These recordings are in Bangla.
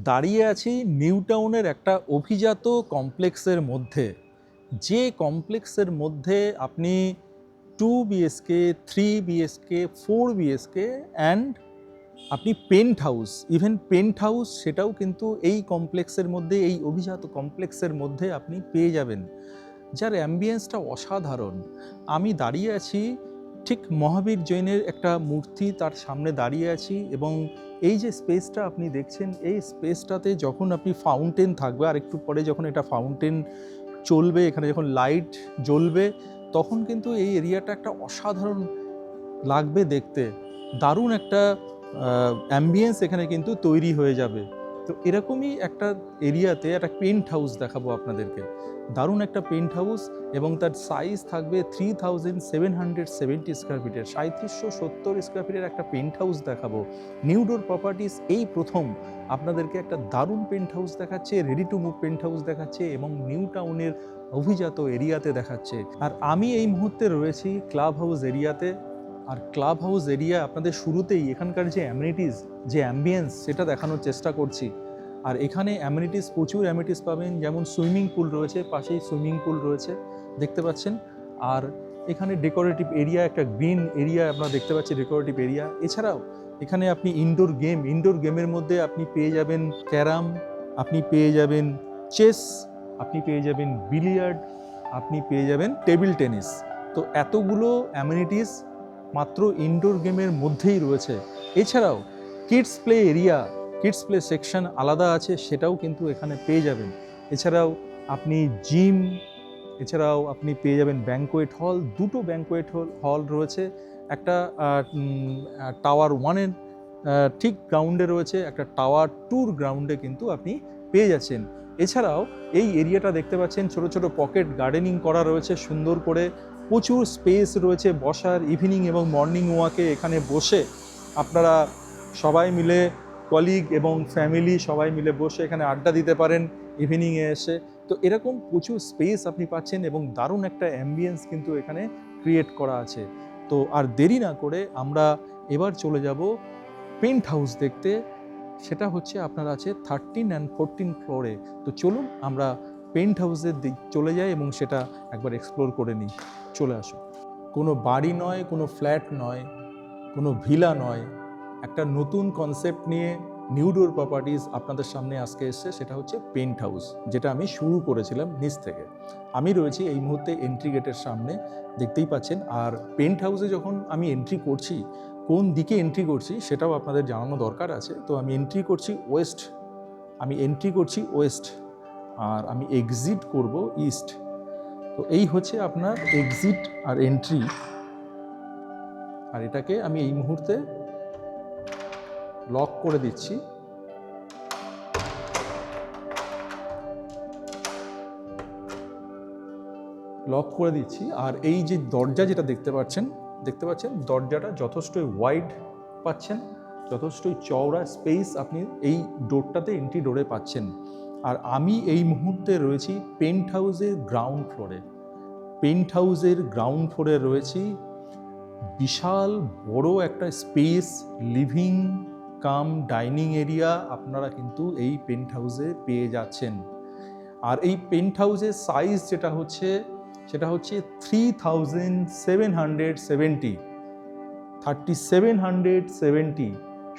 দাঁড়িয়ে আছি নিউ টাউনের একটা অভিজাত কমপ্লেক্সের মধ্যে, যে কমপ্লেক্সের মধ্যে আপনি 2 BHK, 3 BHK, 4 BHK অ্যান্ড আপনি penthouse, even penthouse সেটাও কিন্তু এই কমপ্লেক্সের মধ্যে, এই অভিজাত কমপ্লেক্সের মধ্যে আপনি পেয়ে যাবেন, যার অ্যাম্বিয়েন্সটা অসাধারণ। আমি দাঁড়িয়ে আছি ঠিক মহাবীর জৈনের একটা মূর্তি, তার সামনে দাঁড়িয়ে আছি এবং এই যে স্পেসটা আপনি দেখছেন, এই স্পেসটাতে যখন আপনি ফাউন্টেন থাকবে, আর একটু পরে যখন এটা ফাউন্টেন চলবে, এখানে যখন লাইট জ্বলবে, তখন কিন্তু এই এরিয়াটা একটা অসাধারণ লাগবে দেখতে। দারুণ একটা অ্যাম্বিয়েন্স এখানে কিন্তু তৈরি হয়ে যাবে। তো এরকমই একটা এরিয়াতে একটা পেন্ট হাউস দেখাবো আপনাদেরকে, দারুণ একটা পেন্ট হাউস, এবং তার সাইজ থাকবে 3770 স্কোয়ার ফিটের, 3770 স্কোয়ার ফিটের একটা পেন্ট হাউস দেখাবো। নিউ ডোর প্রপার্টিস এই প্রথম আপনাদেরকে একটা দারুণ পেন্ট হাউস দেখাচ্ছে, ready to move penthouse দেখাচ্ছে এবং নিউ টাউনের অভিজাত এরিয়াতে দেখাচ্ছে। আর আমি এই মুহূর্তে রয়েছি ক্লাব হাউস এরিয়াতে। আর ক্লাব হাউস এরিয়া আপনাদের শুরুতেই এখানকার যে অ্যামিনিটিস, যে অ্যাম্বিয়েন্স, সেটা দেখানোর চেষ্টা করছি। আর এখানে অ্যামিনিটিস, প্রচুর অ্যামিনিটিস পাবেন, যেমন সুইমিং পুল রয়েছে, পাশেই সুইমিং পুল রয়েছে দেখতে পাচ্ছেন। আর এখানে ডেকোরেটিভ এরিয়া, একটা গ্রিন এরিয়া আপনারা দেখতে পাচ্ছেন, ডেকোরেটিভ এরিয়া। এছাড়াও এখানে আপনি ইনডোর গেমের মধ্যে আপনি পেয়ে যাবেন ক্যারাম, আপনি পেয়ে যাবেন চেস, আপনি পেয়ে যাবেন বিলিয়ার্ড, আপনি পেয়ে যাবেন টেবিল টেনিস। তো এতগুলো অ্যামিনিটিস মাত্র ইনডোর গেমের মধ্যেই রয়েছে। এছাড়াও kids play area, kids play section আলাদা আছে, সেটাও কিন্তু এখানে পেয়ে যাবেন। এছাড়াও আপনি জিম, এছাড়াও আপনি পেয়ে যাবেন ব্যাঙ্কোয়েট হল, দুটো ব্যাঙ্কোয়েট হল রয়েছে, একটা টাওয়ার 1-এর ঠিক গ্রাউন্ডে রয়েছে, একটা টাওয়ার 2-র গ্রাউন্ডে কিন্তু আপনি পেয়ে যাচ্ছেন। এছাড়াও এই এরিয়াটা দেখতে পাচ্ছেন ছোট ছোট পকেট গার্ডেনিং করা রয়েছে সুন্দর করে, প্রচুর স্পেস রয়েছে বসার। ইভিনিং এবং মর্নিং ওয়াকে এখানে বসে আপনারা সবাই মিলে, কলিগ এবং ফ্যামিলি সবাই মিলে বসে এখানে আড্ডা দিতে পারেন ইভিনিংয়ে এসে। তো এরকম প্রচুর স্পেস আপনি পাচ্ছেন এবং দারুণ একটা অ্যাম্বিয়েন্স কিন্তু এখানে ক্রিয়েট করা আছে। তো আর দেরি না করে আমরা এবার চলে যাব পেন্ট হাউস দেখতে। সেটা হচ্ছে আপনার আছে 13 অ্যান্ড 14 ফ্লোরে। তো চলুন আমরা পেন্ট হাউসের দিক চলে যাই এবং সেটা একবার এক্সপ্লোর করে নিই। চলে আসুন। কোনো বাড়ি নয়, কোনো ফ্ল্যাট নয়, কোনো ভিলা নয়, একটা নতুন কনসেপ্ট নিয়ে নিউ ডোর প্রপার্টিস আপনাদের সামনে আজকে এসছে, সেটা হচ্ছে পেন্ট হাউস, যেটা আমি শুরু করেছিলাম নিচ থেকে। আমি রয়েছি এই মুহূর্তে এন্ট্রি গেটের সামনে, দেখতেই পাচ্ছেন। আর পেন্ট হাউসে যখন আমি এন্ট্রি করছি, কোন দিকে এন্ট্রি করছি সেটাও আপনাদের জানানো দরকার আছে। তো আমি এন্ট্রি করছি ওয়েস্ট, আর আমি এক্সিট করব ইস্ট। তো এই হচ্ছে আপনার এক্সিট আর এন্ট্রি। আর এটাকে আমি এই মুহূর্তে লক করে দিচ্ছি। আর এই যে দরজা যেটা দেখতে পাচ্ছেন দরজাটা যথেষ্টই ওয়াইড পাচ্ছেন, যথেষ্টই চওড়া স্পেস আপনি এই ডোরটাতে, এন্ট্রি ডোরে পাচ্ছেন। আর আমি এই মুহূর্তে রয়েছি পেন্ট হাউসের গ্রাউন্ড ফ্লোরে রয়েছি। বিশাল বড় একটা space, living cum dining area আপনারা কিন্তু এই পেন্ট হাউসে পেয়ে যাচ্ছেন। আর এই পেন্ট হাউসের সাইজ যেটা হচ্ছে সেটা হচ্ছে 3770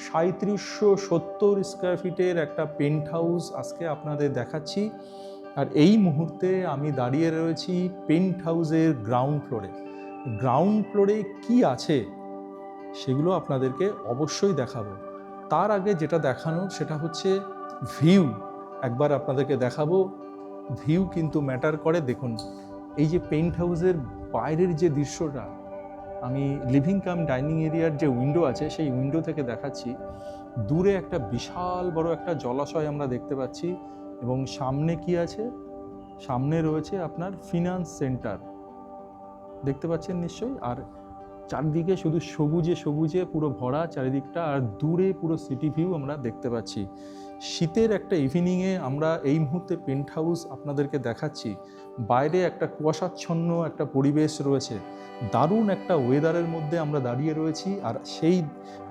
3770 স্কোয়ার ফিটের একটা পেন্ট হাউস আজকে আপনাদের দেখাচ্ছি। আর এই মুহূর্তে আমি দাঁড়িয়ে রয়েছি পেন্ট হাউসের গ্রাউন্ড ফ্লোরে কি আছে সেগুলো আপনাদেরকে অবশ্যই দেখাবো। তার আগে যেটা দেখানোর সেটা হচ্ছে ভিউ। একবার আপনাদেরকে দেখাবো, ভিউ কিন্তু ম্যাটার করে। দেখুন এই যে পেন্ট হাউসের বাইরের যে দৃশ্যটা, আমি লিভিং কাম ডাইনিং এরিয়ার যে উইন্ডো আছে সেই উইন্ডো থেকে দেখাচ্ছি। দূরে একটা বিশাল বড় একটা জলাশয় আমরা দেখতে পাচ্ছি এবং সামনে কি আছে, সামনে রয়েছে আপনার ফিনান্স সেন্টার, দেখতে পাচ্ছেন নিশ্চয়ই। আর চারদিকে শুধু সবুজে পুরো ভরা চারিদিকটা, আর দূরে পুরো সিটি ভিউ আমরা দেখতে পাচ্ছি। শীতের একটা ইভিনিংয়ে আমরা এই মুহূর্তে পেন্ট হাউস আপনাদেরকে দেখাচ্ছি। বাইরে একটা কুয়াশাচ্ছন্ন একটা পরিবেশ রয়েছে, দারুণ একটা ওয়েদারের মধ্যে আমরা দাঁড়িয়ে রয়েছি। আর সেই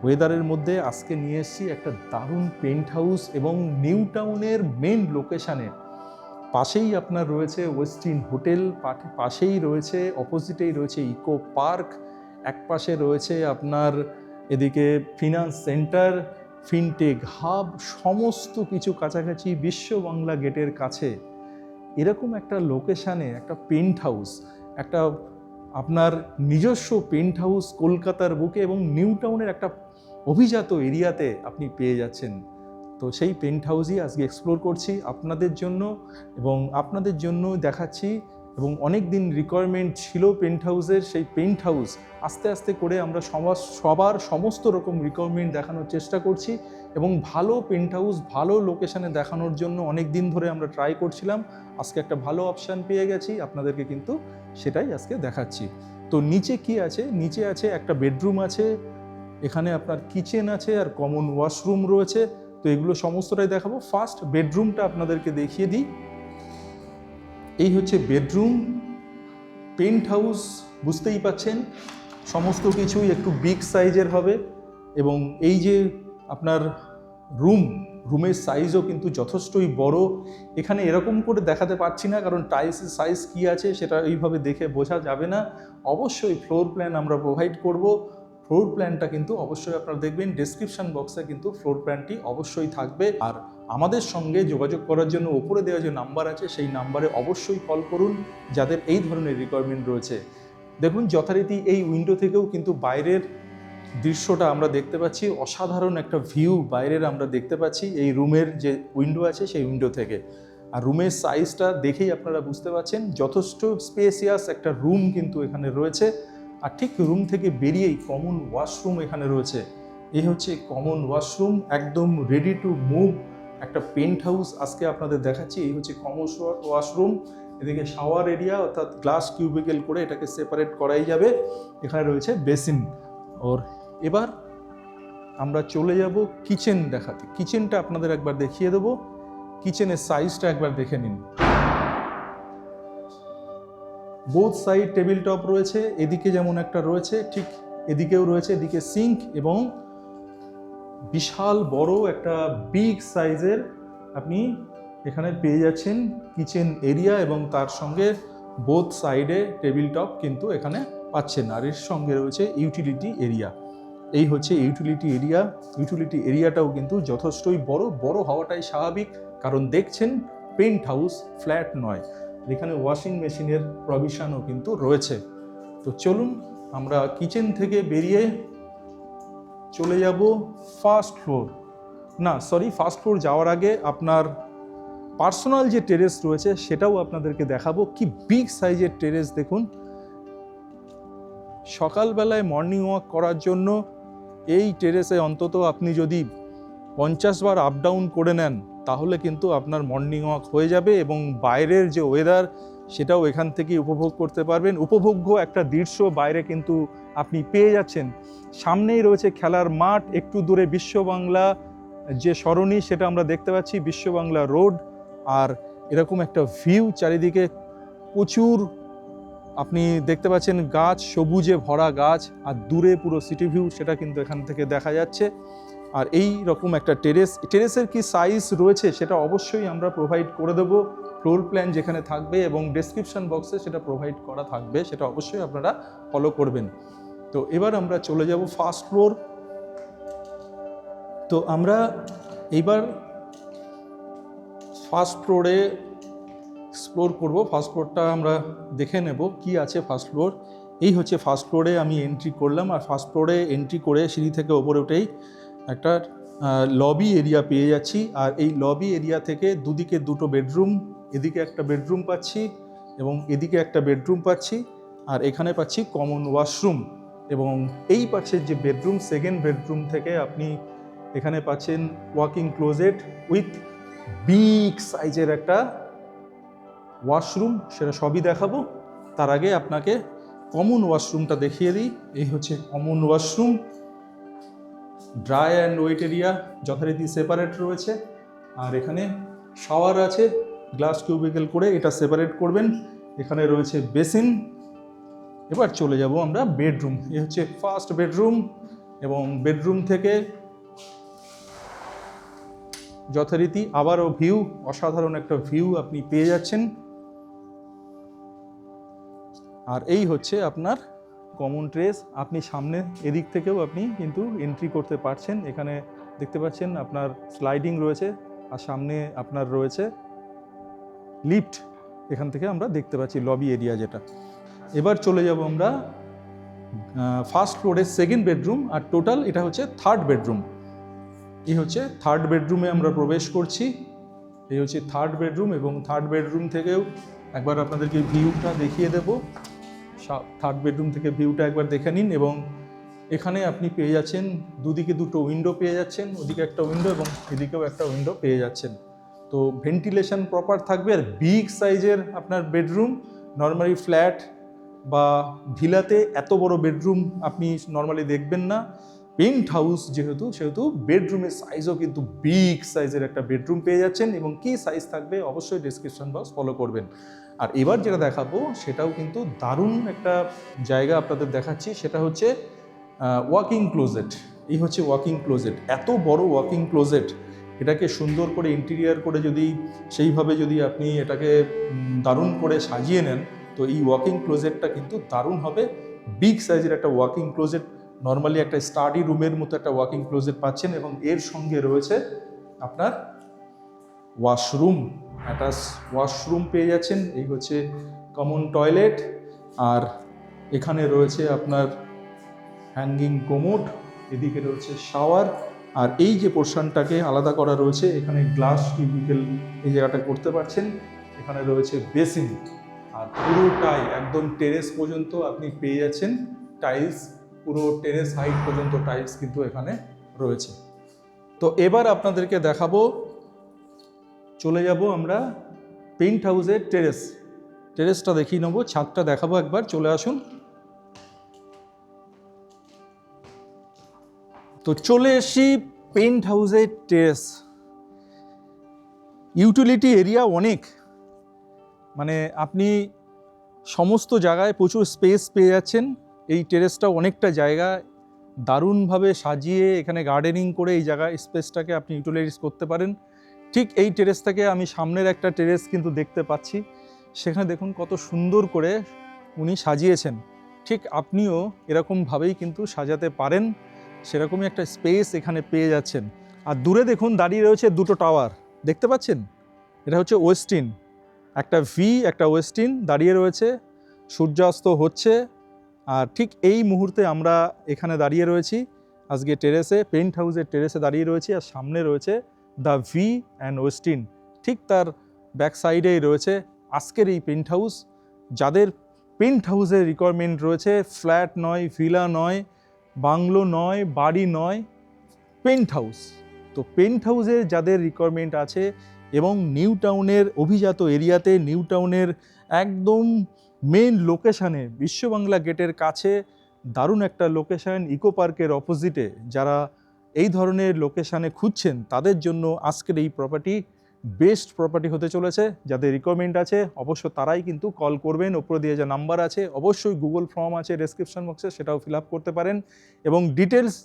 ওয়েদারের মধ্যে আজকে নিয়ে এসেছি একটা দারুণ পেন্ট হাউস, এবং নিউ টাউনের মেন লোকেশানে পাশেই আপনার রয়েছে ওয়েস্টিন হোটেল, পাশেই রয়েছে, অপোজিটেই রয়েছে ইকো পার্ক, এক পাশে রয়েছে আপনার এদিকে ফিনান্স সেন্টার, ফিনটেক হাব, সমস্ত কিছু কাছাকাছি, বিশ্ব বাংলা গেটের কাছে। এরকম একটা লোকেশানে একটা পেন্ট হাউস, একটা আপনার নিজস্ব পেন্ট হাউস কলকাতার বুকে এবং নিউ টাউনের একটা অভিজাত এরিয়াতে আপনি পেয়ে যাচ্ছেন। তো সেই পেন্ট হাউসই আজকে এক্সপ্লোর করছি আপনাদের জন্য, এবং আপনাদের জন্য দেখাচ্ছি। এবং অনেক দিন রিকোয়ারমেন্ট ছিল পেন্ট হাউসের, সেই পেন্ট হাউস আস্তে আস্তে করে আমরা সবার সমস্ত রকম রিকোয়ারমেন্ট দেখানোর চেষ্টা করছি। এবং ভালো পেন্ট হাউস ভালো লোকেশানে দেখানোর জন্য অনেক দিন ধরে আমরা ট্রাই করছিলাম, আজকে একটা ভালো অপশান পেয়ে গেছি, আপনাদেরকে কিন্তু সেটাই আজকে দেখাচ্ছি। তো নিচে কি আছে? নিচে আছে একটা বেডরুম আছে, এখানে আপনার কিচেন আছে আর কমন ওয়াশরুম রয়েছে। তো এগুলো সমস্তটাই দেখাবো। ফার্স্ট বেডরুমটা আপনাদেরকে দেখিয়ে দিই। এই হচ্ছে বেডরুম। পেন্ট হাউস বুঝতেই পাচ্ছেন, সমস্ত কিছুই একটু বিগ সাইজের হবে। এবং এই যে আপনার রুমের সাইজও কিন্তু যথেষ্টই বড়। এখানে এরকম করে দেখাতে পারছি না, কারণ টাইলসের সাইজ কী আছে সেটা এইভাবে দেখে বোঝা যাবে না। অবশ্যই ফ্লোর প্ল্যান আমরা প্রোভাইড করব। ফ্লোর প্ল্যানটা কিন্তু অবশ্যই আপনারা দেখবেন, ডেসক্রিপশন বক্সে কিন্তু ফ্লোর প্ল্যানটি অবশ্যই থাকবে। আর আমাদের সঙ্গে যোগাযোগ করার জন্য উপরে দেওয়া যে নাম্বার আছে সেই নাম্বারে অবশ্যই কল করুন যাদের এই ধরনের রিকোয়ারমেন্ট রয়েছে। দেখুন যথারীতি এই উইন্ডো থেকেও কিন্তু বাইরের দৃশ্যটা আমরা দেখতে পাচ্ছি, অসাধারণ একটা ভিউ বাইরের আমরা দেখতে পাচ্ছি এই রুমের যে উইন্ডো আছে সেই উইন্ডো থেকে। আর রুমের সাইজটা দেখেই আপনারা বুঝতে পারছেন, যথেষ্ট স্পেসিয়াস একটা রুম কিন্তু এখানে রয়েছে। আর ঠিক রুম থেকে বেরিয়েই কমন ওয়াশরুম এখানে রয়েছে। এই হচ্ছে কমন ওয়াশরুম, একদম রেডি টু মুভ একটা পেন্ট হাউস আজকে আপনাদের দেখাচ্ছি। এই হচ্ছে কমন ওয়াশরুম। এদিকে শাওয়ার এরিয়া, অর্থাৎ গ্লাস কিউবিকেল করে এটাকে সেপারেট করাই যাবে। এখানে রয়েছে বেসিন। ওর এবার আমরা চলে যাব কিচেন দেখাতে। কিচেনটা আপনাদের একবার দেখিয়ে দেবো। কিচেনের সাইজটা একবার দেখে নিন। বোথ সাইড টেবিল টপ রয়েছে, এদিকে যেমন একটা রয়েছে ঠিক এদিকেও রয়েছে। এদিকে সিঙ্ক এবং বিশাল বড় একটা বিগ সাইজের আপনি এখানে পেয়ে যাচ্ছেন কিচেন এরিয়া, এবং তার সঙ্গে বোথ সাইডে টেবিল টপ কিন্তু এখানে পাচ্ছেন। আর এর সঙ্গে রয়েছে ইউটিলিটি এরিয়া। এই হচ্ছে ইউটিলিটি এরিয়া। ইউটিলিটি এরিয়াটাও কিন্তু যথেষ্টই বড় হওয়াটাই স্বাভাবিক, কারণ দেখছেন পেন্ট হাউস, ফ্ল্যাট নয়। এখানে ওয়াশিং মেশিনের প্রভিশনও কিন্তু রয়েছে। তো চলুন আমরা কিচেন থেকে বেরিয়ে চলে যাব ফার্স্ট ফ্লোর। ফার্স্ট ফ্লোর যাওয়ার আগে আপনার পার্সোনাল যে টেরেস রয়েছে সেটাও আপনাদেরকে দেখাবো। কি বিগ সাইজের টেরেস দেখুন। সকালবেলায় মর্নিং ওয়াক করার জন্য এই টেরেসে অন্তত আপনি যদি 50 বার আপ ডাউন করে নেন তাহলে কিন্তু আপনার মর্নিং ওয়াক হয়ে যাবে, এবং বাইরের যে ওয়েদার সেটাও এখান থেকে উপভোগ করতে পারবেন। উপভোগ্য একটা দৃশ্য বাইরে কিন্তু আপনি পেয়ে যাচ্ছেন। সামনেই রয়েছে খেলার মাঠ, একটু দূরে বিশ্ব বাংলা যে সরণি সেটা আমরা দেখতে পাচ্ছি, বিশ্ব বাংলা রোড। আর এরকম একটা ভিউ, চারিদিকে প্রচুর আপনি দেখতে পাচ্ছেন গাছ, সবুজে ভরা গাছ, আর দূরে পুরো সিটি ভিউ সেটা কিন্তু এখান থেকে দেখা যাচ্ছে। আর এই রকম একটা টেরেসের কি সাইজ রয়েছে সেটা অবশ্যই আমরা প্রোভাইড করে দেবো। ফ্লোর প্ল্যান যেখানে থাকবে এবং ডেসক্রিপশন বক্সে সেটা প্রোভাইড করা থাকবে, সেটা অবশ্যই আপনারা ফলো করবেন। তো এবার আমরা চলে যাব ফার্স্ট ফ্লোর। তো আমরা এইবার ফার্স্ট ফ্লোরে এক্সপ্লোর করব। ফার্স্ট ফ্লোরটা আমরা দেখে নেব কি আছে ফার্স্ট ফ্লোর। এই হচ্ছে ফার্স্ট ফ্লোরে আমি এন্ট্রি করলাম। আর ফার্স্ট ফ্লোরে এন্ট্রি করে সিঁড়ি থেকে ওপরে উঠেই একটা লবি এরিয়া পেয়ে যাচ্ছি। আর এই লবি এরিয়া থেকে দুদিকে দুটো বেডরুম, এদিকে একটা বেডরুম পাচ্ছি এবং এদিকে একটা বেডরুম পাচ্ছি। আর এখানে পাচ্ছি কমন ওয়াশরুম, এবং এই পাশের যে বেডরুম, সেকেন্ড বেডরুম থেকে আপনি এখানে পাচ্ছেন ওয়াকিং ক্লোজেট উইথ বিগ সাইজের একটা ওয়াশরুম। সেটা সবই দেখাবো। তার আগে আপনাকে কমন ওয়াশরুমটা দেখিয়ে দিই। এই হচ্ছে common washroom. Dry and wait area যথারীতি সেপারেট রয়েছে। আর এখানে শাওয়ার আছে, গ্লাস কিউবিকেল করে এটা সেপারেট করবেন। এখানে রয়েছে বেসিন। এবার চলে যাব আমরা বেডরুম। এই হচ্ছে ফার্স্ট বেডরুম, এবং বেডরুম থেকে যথারীতি আবারও ভিউ, অসাধারণ একটা ভিউ আপনি পেয়ে যাচ্ছেন। আর এই হচ্ছে আপনার কমন ট্রেস। আপনি সামনে এদিক থেকেও আপনি কিন্তু এন্ট্রি করতে পারছেন। এখানে দেখতে পাচ্ছেন আপনার স্লাইডিং রয়েছে, আর সামনে আপনার রয়েছে লিফট। এখান থেকে আমরা দেখতে পাচ্ছি লবি এরিয়া যেটা। এবার চলে যাব আমরা ফার্স্ট ফ্লোরের সেকেন্ড বেডরুম, আর টোটাল এটা হচ্ছে থার্ড বেডরুম। এই হচ্ছে থার্ড বেডরুমে আমরা প্রবেশ করছি। এই হচ্ছে থার্ড বেডরুম, এবং থার্ড বেডরুম থেকেও একবার আপনাদেরকে ভিউটা দেখিয়ে দেব। থার্ড বেডরুম থেকে ভিউটা একবার দেখে নিন, এবং এখানে আপনি পেয়ে যাচ্ছেন দুদিকে দুটো উইন্ডো পেয়ে যাচ্ছেন, ওদিকে একটা উইন্ডো এবং এদিকেও একটা উইন্ডো পেয়ে যাচ্ছেন। তো ভেন্টিলেশন প্রপার থাকবে। আর বিগ সাইজের আপনার বেডরুম, নর্মালি ফ্ল্যাট বা ভিলাতে এত বড় বেডরুম আপনি নর্মালি দেখবেন না। পেন্ট হাউস সেহেতু বেডরুমের সাইজও কিন্তু বিগ সাইজের একটা বেডরুম পেয়ে যাচ্ছেন। এবং কী সাইজ থাকবে অবশ্যই ডেসক্রিপশন বক্স ফলো করবেন। আর এবার যেটা দেখাবো সেটাও কিন্তু দারুণ একটা জায়গা আপনাদের দেখাচ্ছি, সেটা হচ্ছে ওয়াকিং ক্লোজেট। এই হচ্ছে ওয়াকিং ক্লোজেট। এত বড় ওয়াকিং ক্লোজেট, এটাকে সুন্দর করে ইন্টেরিয়ার করে সেইভাবে যদি আপনি এটাকে দারুণ করে সাজিয়ে নেন, তো এই ওয়াকিং ক্লোজেটটা কিন্তু দারুণ হবে। বিগ সাইজের একটা ওয়াকিং ক্লোজেট, নর্মালি একটা স্টাডি রুমের মতো একটা ওয়াকিং ক্লোজেট পাচ্ছেন, এবং এর সঙ্গে রয়েছে আপনার ওয়াশরুম, অ্যাটাচ ওয়াশরুম পেয়ে যাচ্ছেন। এই হচ্ছে কমন টয়লেট, আর এখানে রয়েছে আপনার হ্যাঙ্গিং কোমোড, এদিকে রয়েছে শাওয়ার। আর এই যে পোর্শনটাকে আলাদা করা রয়েছে, এখানে গ্লাস কিউবিকল এই জায়গাটা করতে পারছেন। এখানে রয়েছে বেসিন, আর পুরোটাই একদম টেরেস পর্যন্ত আপনি পেয়ে যাচ্ছেন টাইলস। পুরো টেরেস হাইট পর্যন্ত টাইলস কিন্তু এখানে রয়েছে। তো এবার আপনাদেরকে দেখাবো, চলে যাব আমরা পেন্ট হাউসের টেরেসটা দেখিয়ে নেবো, ছাদটা দেখাবো একবার। চলে আসুন। তো চলে এসি পেন্ট হাউসের টেরেস। ইউটিলিটি এরিয়া অনেক, মানে আপনি সমস্ত জায়গায় প্রচুর স্পেস পেয়ে যাচ্ছেন। এই টেরেসটা অনেকটা জায়গা দারুণভাবে সাজিয়ে এখানে গার্ডেনিং করে এই জায়গায় স্পেসটাকে আপনি ইউটিলাইজ করতে পারেন। ঠিক এই টেরেস থেকে আমি সামনের একটা টেরেস কিন্তু দেখতে পাচ্ছি, সেখানে দেখুন কত সুন্দর করে উনি সাজিয়েছেন। ঠিক আপনিও এরকমভাবেই কিন্তু সাজাতে পারেন, সেরকমই একটা স্পেস এখানে পেয়ে যাচ্ছেন। আর দূরে দেখুন দাঁড়িয়ে রয়েছে দুটো টাওয়ার, দেখতে পাচ্ছেন? এটা হচ্ছে ওয়েস্টিন, একটা ভি একটা ওয়েস্টিন দাঁড়িয়ে রয়েছে। সূর্যাস্ত হচ্ছে, আর ঠিক এই মুহূর্তে আমরা এখানে দাঁড়িয়ে রয়েছি আজকে টেরেসে, পেন্ট হাউসের টেরেসে দাঁড়িয়ে রয়েছি। আর সামনে রয়েছে দ্য ভি অ্যান্ড ওয়েস্টিন, ঠিক তার ব্যাক সাইডেই রয়েছে আজকের এই পেন্ট হাউস। যাদের পেন্ট হাউসের রিকোয়ারমেন্ট রয়েছে, ফ্ল্যাট নয়, ভিলা নয়, বাংলো নয়, বাড়ি নয়, পেন্ট হাউস। তো পেন্ট হাউসের যাদের রিকোয়ারমেন্ট আছে, এবং নিউ টাউনের অভিজাত এরিয়াতে, নিউ টাউনের একদম মেন লোকেশানে, বিশ্ববাংলা গেটের কাছে দারুণ একটা লোকেশান, ইকো পার্কের অপোজিটে, যারা এই ধরনের লোকেশানে খুঁজছেন তাদের জন্য আজকের এই প্রপার্টি বেস্ট প্রপার্টি হতে চলেছে। যাদের রিকোয়ারমেন্ট আছে অবশ্য তারাই কিন্তু কল করবেন। ওপরে দিয়ে যে নাম্বার আছে, অবশ্যই গুগল ফর্ম আছে ডেসক্রিপশন বক্সে, সেটাও ফিল আপ করতে পারেন। এবং ডিটেলস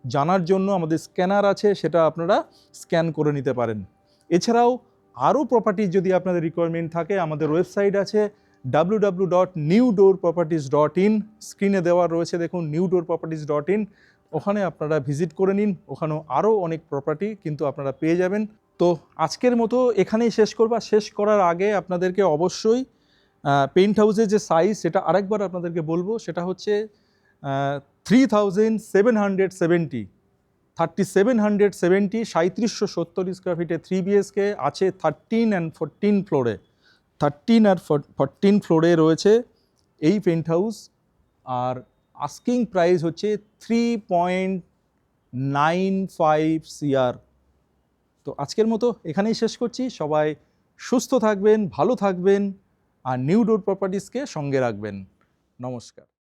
জানার জন্য আমাদের স্ক্যানার আছে, সেটা আপনারা স্ক্যান করে নিতে পারেন। এছাড়াও আরও প্রপার্টির যদি আপনাদের রিকোয়ারমেন্ট থাকে, আমাদের ওয়েবসাইট আছে www.newdoorproperties.in, স্ক্রিনে দেওয়া রয়েছে দেখুন newdoorproperties.in, ওখানে আপনারা ভিজিট করে নিন। ওখানেও আরও অনেক প্রপার্টি কিন্তু আপনারা পেয়ে যাবেন। তো আজকের মতো এখানেই শেষ করবা। শেষ করার আগে আপনাদেরকে অবশ্যই পেন্ট হাউসের যে সাইজ সেটা আরেকবার আপনাদেরকে বলবো, সেটা হচ্ছে 3770 3770 স্কোয়ার ফিটে 3 BHK আছে 13 and 14 ফ্লোরে। 13 আর 14 ফ্লোরে রয়েছে এই পেন্ট হাউস, আর আস্কিং প্রাইস হচ্ছে 3.95 CR। তো আজকের মতো এখানেই শেষ করছি। সবাই সুস্থ থাকবেন, ভালো থাকবেন, আর নিউ ডোর প্রপার্টিসকে সঙ্গে রাখবেন। নমস্কার।